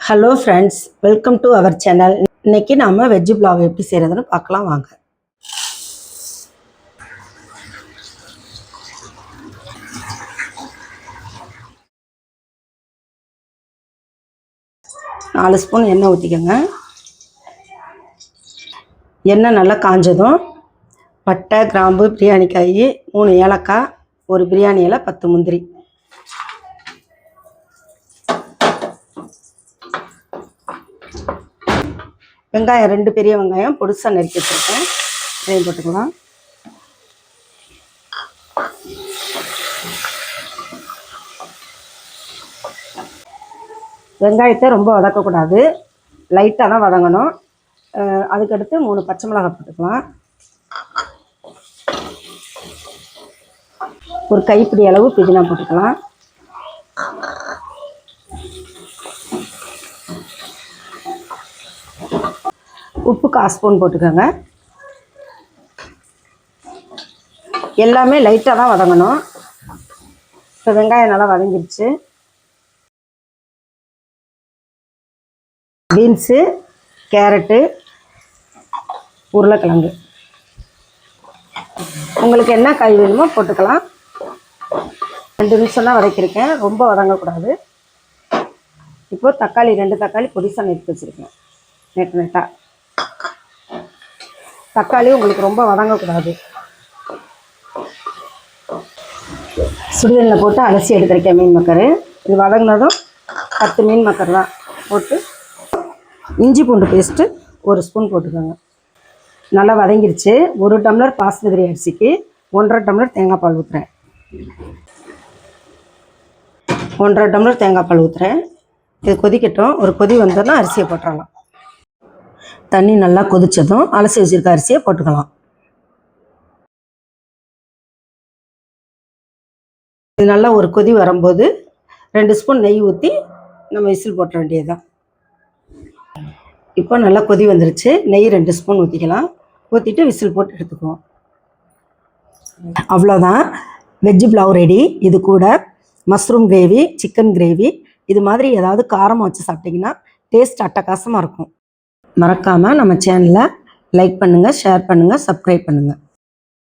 Hello friends, welcome to our channel. இன்னைக்கு நாம veg pulao எப்படி செய்யறதுன்னு பார்க்கலாம் வாங்க. நாலு ஸ்பூன் எண்ணெய் ஊற்றிக்கோங்க. எண்ணெய் நல்லா காஞ்சதும் பட்டை, கிராம்பு, பிரியாணி காய், 3 ஏலக்காய், ஒரு பிரியாணி இலை, 10 முந்திரி, வெங்காயம் 2 பெரிய வெங்காயம் பொடிசாக நறுக்கி வச்சுருக்கேன். இதையும் போட்டுக்கலாம். வெங்காயத்தை ரொம்ப வதக்கக்கூடாது, லைட்டாக தான் வதங்கணும். அதுக்கடுத்து 3 பச்சை மிளகாய் போட்டுக்கலாம். ஒரு கைப்பிடி அளவு புதினா போட்டுக்கலாம். உப்பு 1/4 ஸ்பூன் போட்டுக்கோங்க. எல்லாமே லைட்டாக தான் வதங்கணும். இப்போ வெங்காயம் நல்லா வதங்கிடுச்சு. பீன்ஸு, கேரட்டு, உருளைக்கிழங்கு, உங்களுக்கு என்ன காய் வேணுமோ போட்டுக்கலாம். 2 நிமிஷம் தான் வதக்கியிருக்கேன், ரொம்ப வதங்கக்கூடாது. இப்போது தக்காளி 2 தக்காளி பொடிசாக நறுக்கி வச்சுருக்கேன். நெட்டாக தக்காளி உங்களுக்கு ரொம்ப வதங்கக்கூடாது. சுடுதண்ணில் போட்டு அலசி எடுத்துருக்கேன் மீன் மக்கர். இது வதங்கினதும் 10 மீன் மக்கர் தான் போட்டு இஞ்சி பூண்டு பேஸ்ட்டு 1 ஸ்பூன் போட்டுக்கோங்க. நல்லா வதங்கிருச்சு. 1 டம்ளர் பாஸ்மதி அரிசிக்கு 1.5 டம்ளர் தேங்காய் பால் ஊற்றுறேன். 1.5 டம்ளர் தேங்காய் பால் ஊற்றுறேன். இது கொதிக்கட்டும். ஒரு கொதி வந்தோன்னா அரிசியை போட்டுடலாம். தண்ணி நல்லா கொதித்ததும் அலசி வச்சுருக்க அரிசியை போட்டுக்கலாம். இது நல்லா ஒரு கொதி வரும்போது 2 ஸ்பூன் நெய் ஊற்றி நம்ம விசில் போட்ட வேண்டியது தான். இப்போ நல்லா கொதி வந்துருச்சு. நெய் 2 ஸ்பூன் ஊற்றிக்கலாம். ஊற்றிட்டு விசில் போட்டு எடுத்துக்குவோம். அவ்வளோதான், வெஜ் புலாவ் ரெடி. இது கூட மஷ்ரூம் கிரேவி, சிக்கன் கிரேவி, இது மாதிரி ஏதாவது காரமாக வச்சு சாப்பிட்டிங்கன்னா டேஸ்ட் அட்டகாசமாக இருக்கும். மறக்காமல் நம்ம சேனலை லைக் பண்ணுங்கள், ஷேர் பண்ணுங்கள், சப்ஸ்கிரைப் பண்ணுங்கள்.